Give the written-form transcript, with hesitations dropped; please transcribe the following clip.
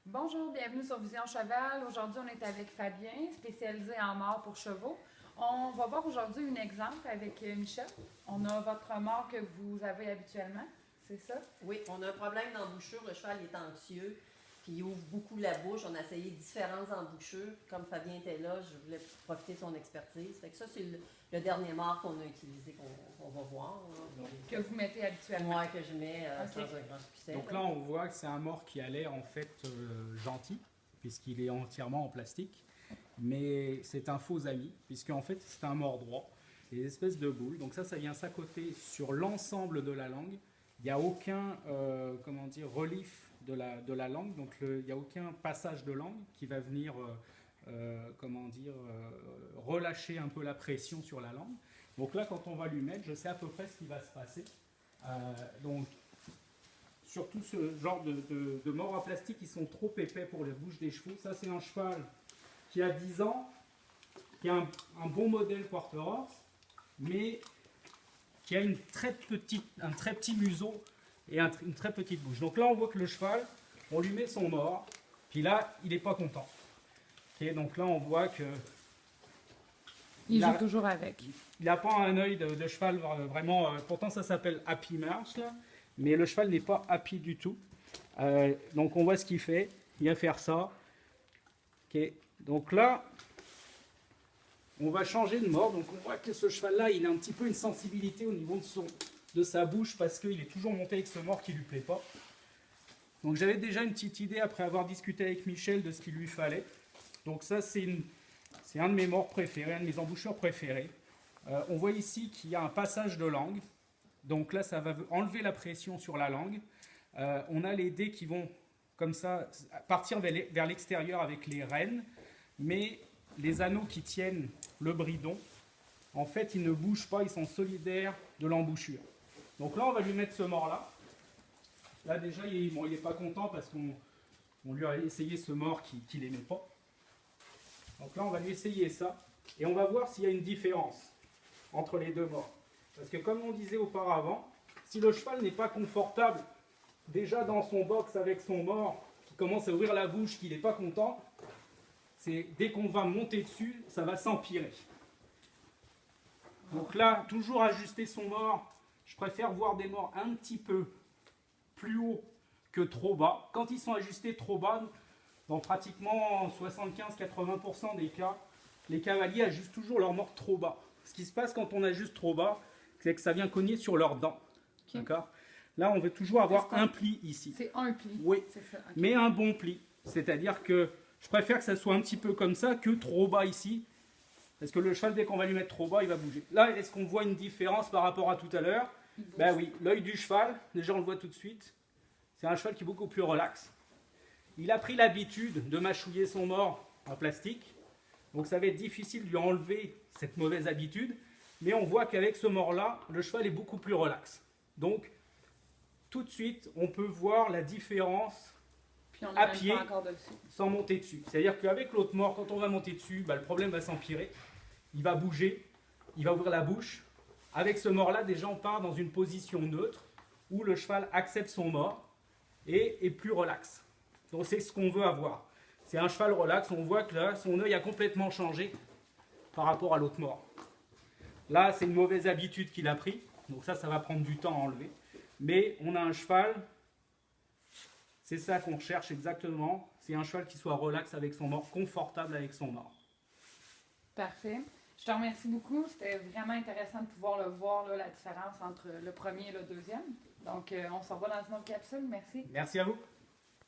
Bonjour, bienvenue sur Vision Cheval. Aujourd'hui, on est avec Fabien, spécialisé en mort pour chevaux. On va voir aujourd'hui un exemple avec Michel. On a votre mort que vous avez habituellement, c'est ça? Oui, on a un problème d'embouchure. Le cheval est anxieux, puis il ouvre beaucoup la bouche. On a essayé différentes embouchures. Comme Fabien était là, je voulais profiter de son expertise. Fait que ça, c'est le dernier mort qu'on a utilisé, qu'on va voir. Que vous mettez habituellement? Moi, que je mets sans un grand succès. Donc là, on voit que c'est un mort qui a l'air en fait gentil, puisqu'il est entièrement en plastique. Mais c'est un faux ami, puisqu'en fait, c'est un mort droit. Des espèces de boules. Donc ça vient s'accoter sur l'ensemble de la langue. Il n'y a aucun relief de la langue, donc il n'y a aucun passage de langue qui va venir relâcher un peu la pression sur la langue. Donc là, quand on va lui mettre, je sais à peu près ce qui va se passer. Donc, surtout ce genre de morts en plastique, ils sont trop épais pour les bouches des chevaux. Ça, c'est un cheval qui a 10 ans, qui a un bon modèle quarter horse, mais qui a un très petit museau et une très petite bouche. Donc là, on voit que le cheval, on lui met son mort, puis là, il n'est pas content. Okay, donc là, on voit que... Il joue toujours avec. Il n'a pas un œil de cheval vraiment... pourtant, ça s'appelle happy march, là, mais le cheval n'est pas happy du tout. Donc on voit ce qu'il fait. Il va faire ça. Okay. Donc là, on va changer de mort. Donc on voit que ce cheval-là, il a un petit peu une sensibilité au niveau de sa bouche parce qu'il est toujours monté avec ce mort qui ne lui plaît pas. Donc j'avais déjà une petite idée après avoir discuté avec Michel de ce qu'il lui fallait. Donc ça, c'est un de mes morts préférés, un de mes embouchures préférés. On voit ici qu'il y a un passage de langue. Donc là, ça va enlever la pression sur la langue. On a les dés qui vont, comme ça, partir vers l'extérieur avec les rênes. Mais les anneaux qui tiennent le bridon, en fait, ils ne bougent pas, ils sont solidaires de l'embouchure. Donc là, on va lui mettre ce mort-là. Là, déjà, il n'est pas content parce qu'on lui a essayé ce mort qu'il n'aimait pas. Donc là, on va lui essayer ça. Et on va voir s'il y a une différence entre les deux morts. Parce que comme on disait auparavant, si le cheval n'est pas confortable déjà dans son box avec son mort, qui commence à ouvrir la bouche, qu'il n'est pas content, dès qu'on va monter dessus, ça va s'empirer. Donc là, toujours ajuster son mort. Je préfère voir des morts un petit peu plus haut que trop bas. Quand ils sont ajustés trop bas, dans pratiquement 75-80% des cas, les cavaliers ajustent toujours leur mort trop bas. Ce qui se passe quand on ajuste trop bas, c'est que ça vient cogner sur leurs dents. Okay. D'accord ? Là, on veut toujours avoir un pli ici. C'est un pli. Oui, c'est ça. Okay. Mais un bon pli. C'est-à-dire que je préfère que ça soit un petit peu comme ça que trop bas ici. Parce que le cheval, dès qu'on va lui mettre trop bas, il va bouger. Là, est-ce qu'on voit une différence par rapport à tout à l'heure? Ben oui, l'œil du cheval, déjà on le voit tout de suite. C'est un cheval qui est beaucoup plus relax. Il a pris l'habitude de mâchouiller son mort en plastique. Donc ça va être difficile de lui enlever cette mauvaise habitude. Mais on voit qu'avec ce mort-là, le cheval est beaucoup plus relax. Donc, tout de suite, on peut voir la différence à pied sans monter dessus. C'est-à-dire qu'avec l'autre mort, quand on va monter dessus, le problème va s'empirer. Il va bouger, il va ouvrir la bouche. Avec ce mort-là, déjà, on part dans une position neutre où le cheval accepte son mort et est plus relax. Donc, c'est ce qu'on veut avoir. C'est un cheval relax. On voit que là, son œil a complètement changé par rapport à l'autre mort. Là, c'est une mauvaise habitude qu'il a pris. Donc ça va prendre du temps à enlever. Mais on a un cheval, c'est ça qu'on cherche exactement. C'est un cheval qui soit relax avec son mort, confortable avec son mort. Parfait. Je te remercie beaucoup. C'était vraiment intéressant de pouvoir le voir, là, la différence entre le premier et le deuxième. Donc, on se revoit dans une autre capsule. Merci. Merci à vous.